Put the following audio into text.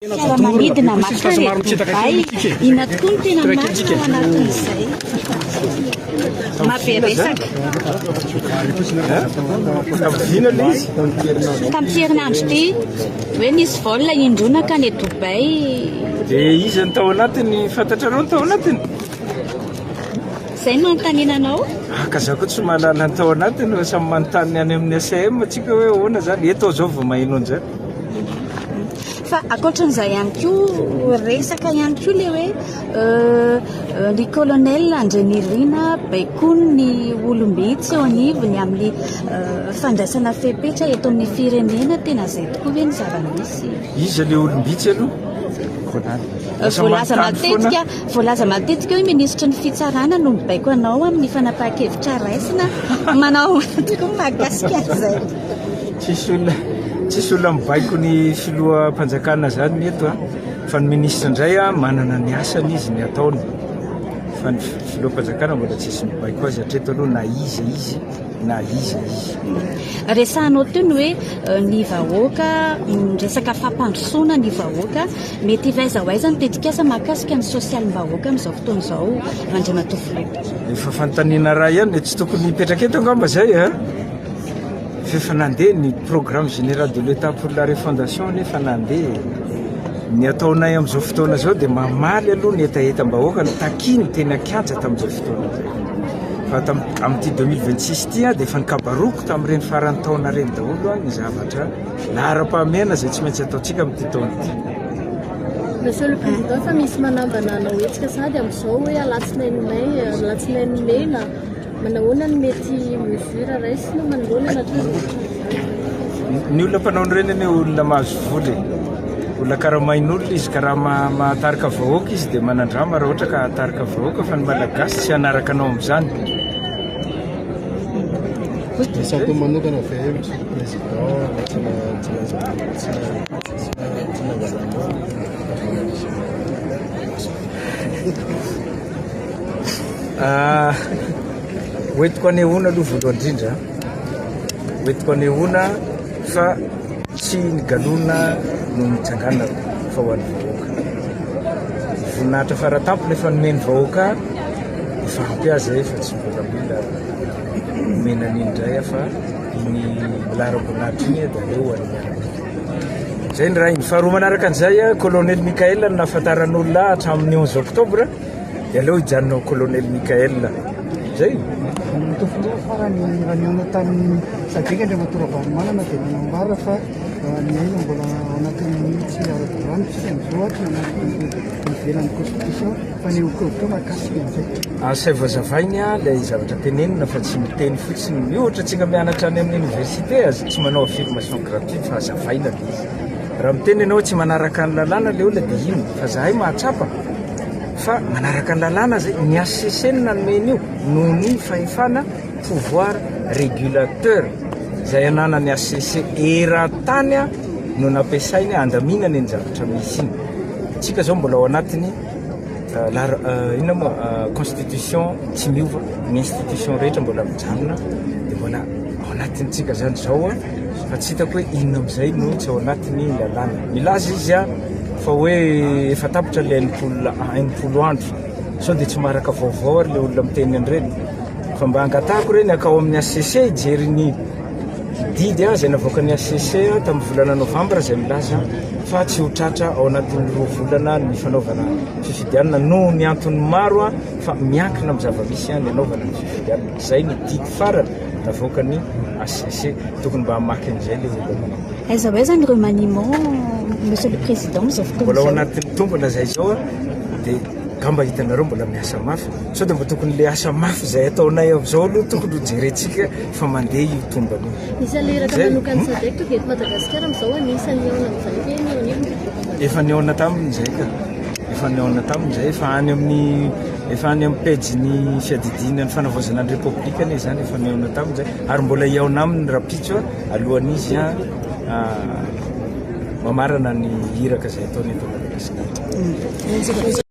Fiaramanidina makary Dubai, ina tokoa no tena marina ao anatin'izay. Mampiresaka. Tamin'ny herinandro ty hoe nisy vol indrona ka ny Dubai. Dia izy ny tao anatiny fantatranao ny tao anatiny? Izay no anontaniananao? Ka zaho koa tsy mahalala ny tao anatiny, samy manontany any amin'ny ACM atsika hoe ahoana zany, eto zao vao maheno an'izany. Fa akoatran'izay ihany koa resaka ihany koa le hoe ny colonel Andrenirina baikoiny ny olombitsy eo anivony amin'ny fandraisana fepetra eto amin'ny firenena, tena izay tokoa hoe ny zava-misy. Iza le olombitsy aloha? Voalaza matetika hoe ministra ny fitsarana no mibaiko anao amin'ny fanapahan-kevitra raisina manao tokoa mahakasika an'izay. Tsisy olona mibaiko ny filoha-mpanjakana zany eto fa ny ministra indray manana ny asany izy ny ataony, fa ny filoha-mpanjakana mbola tsisy mibaiko azy hatreto aloha na izy na izy. Resahanao teo ny hoe ny vahoaka resaka fampandrosoana ny vahoaka mety vaiza ho aiza ny tetikasa mahakasika ny sosialim-bahoaka amin'izao fotoana izao Andriamatoa Filoha. Efa fanontaniana raha ihany tsy tokony mipetraka eto angamba zay fefa nandeha ny programme général de l'État pour la refondation nefa nandeha ny ataonay amin'izao fotoana zao dia mamaly aloha ny etaetam-bahoaka ny takiny teny akianja tamin'izao fotoana fa amin'ity 2026 ty dia efa nikabaroko tamin'ireny farany taona reny daholo ny zavatra lahara-pahamehana zay tsy maintsy ataontsika amin'ity taona ity. Monsieur le Président, fa misy manambana anao hetsika sady amin'izao hoe alatsinainy mena manahoana ny mety mesure raisina manoloana natao ny olona mpanao reny ny olona mahazo voly, olona karaha main'olona izy karaha mahatarika vahoaka izy dia manandrama raha ohatra ka hatarika vahoaka fa ny malagasy tsy hanaraka anao amin'izany. Sampo manokana ve président hoentiko anehoana aloha voalohany indrindra, hoentiko anehoana fa tsy nigalona no nitsangana fa ho an'ny vahoaka. Voninahitra faratampo nefa nomeny vahoaka efa ampy azy fa tsy mbola mila nomena n'indray fa ny laharam-boninahitra iny dia aleo any miaraka. Zay ny raha iny. Faharoa manaraka an'izay colonel Michael nahafantaran'olona hatramin'ny 11 octobre dia aleo hijanonao colonel Michael zay. farany raniona tamin'ny sadika Andriamatoa Ravalomanana dia nanambara fa ny aina mbola ao anatin'ny tsy ara-drano tsika mizoatra ivelan'ny constitution fa ny octobre mahakasika an'izay. Say voazavainy ilay zavatra tenenina fa tsy miteny fotsiny. Miohatra tsika mianatra any amin'ny université azy tsy manao affirmation gratuite fa azavaina dia izy. Raha miteny ianao tsy manaraka ny lalàna ilay olona dia ino fa zahay mahatsapa fa manaraka ny lalàna zay ny HCC nanomeny io noho ny fahefana pouvoir régulateur zay anana ny HCC eran-tany no nampiasainy andaminany ny zavatra misy iny. Tsika zao mbola ao anatiny ina moa constitution tsy miova, ny institution rehetra mbola mijanona dia mbola ao anatiny tsika zany zao fa tsy hitako hoe inona amin'izay no tsy ao anatiny lalàna. Milaza izy fa hoe efa tapitra le enimpolo andro sao dia tsy maraka vaovao ary le olona miteny an'ireny fa mba hangatahako reny akao amin'ny HCC hijery ny didy zay navoaka ny HCC tamin'ny volana novambra zay milaza fa tsy ho tratra ao anatin'ny 2 volana ny fanaovana fifidianana noho ny antony maro fa miankina amin'ny zavamisy ny anaovana ny fifidianana. Zay ny didy farany navoaka ny HCC, tokony mba hamaky an'izay le olona. Aiza hoe zany remaniement Monsieur le Président amin'izao fotoana mbola ao anatin'ny tombona zay zao dia gamba hitanareo mbola miasa mafy sao dia mba tokony le asa mafy zay ataonay amin'izao aloha tokony ho jerentsika fa mandeha io tombana io. Misy aleraka manokany sadek toa eto Madagasikara amin'izao anisany eona amin'izay efa niaona tamin'izay efa niaona tamin'izay efa any amin'ny page ny fiadidinany fanavaozana ny république anie zany efa niaona tamin'izay ary mbola iaona aminy rapitso alohan'izy mamarana ny hiraka zay ataony eto Madagasikara.